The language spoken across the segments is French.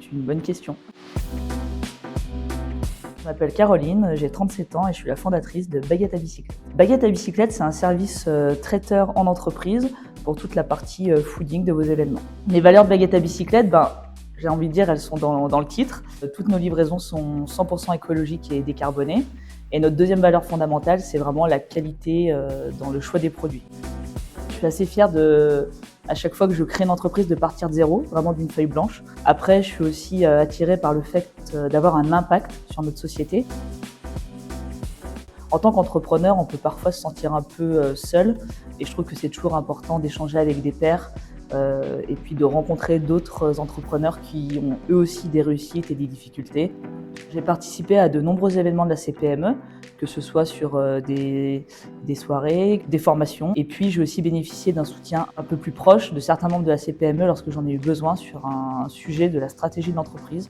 C'est une bonne question. Je m'appelle Caroline, j'ai 37 ans et je suis la fondatrice de Baguette à bicyclette. Baguette à bicyclette, c'est un service traiteur en entreprise pour toute la partie fooding de vos événements. Les valeurs de Baguette à bicyclette, j'ai envie de dire, elles sont dans le titre. Toutes nos livraisons sont 100% écologiques et décarbonées. Et notre deuxième valeur fondamentale, c'est vraiment la qualité dans le choix des produits. Je suis assez fière à chaque fois que je crée une entreprise, de partir de zéro, vraiment d'une feuille blanche. Après, je suis aussi attirée par le fait d'avoir un impact sur notre société. En tant qu'entrepreneur, on peut parfois se sentir un peu seul, et je trouve que c'est toujours important d'échanger avec des pairs et puis de rencontrer d'autres entrepreneurs qui ont eux aussi des réussites et des difficultés. J'ai participé à de nombreux événements de la CPME, que ce soit sur des soirées, des formations. Et puis j'ai aussi bénéficié d'un soutien un peu plus proche de certains membres de la CPME lorsque j'en ai eu besoin sur un sujet de la stratégie de l'entreprise.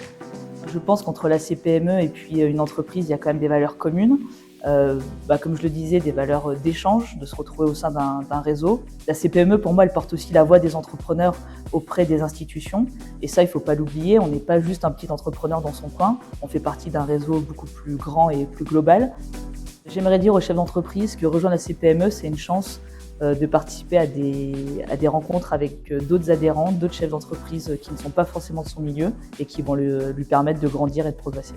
Je pense qu'entre la CPME et puis une entreprise, il y a quand même des valeurs communes. Comme je le disais, des valeurs d'échange, de se retrouver au sein d'un réseau. La CPME, pour moi, elle porte aussi la voix des entrepreneurs auprès des institutions. Et ça, il ne faut pas l'oublier, on n'est pas juste un petit entrepreneur dans son coin, on fait partie d'un réseau beaucoup plus grand et plus global. J'aimerais dire aux chefs d'entreprise que rejoindre la CPME, c'est une chance de participer à des rencontres avec d'autres adhérents, d'autres chefs d'entreprise qui ne sont pas forcément de son milieu et qui vont lui permettre de grandir et de progresser.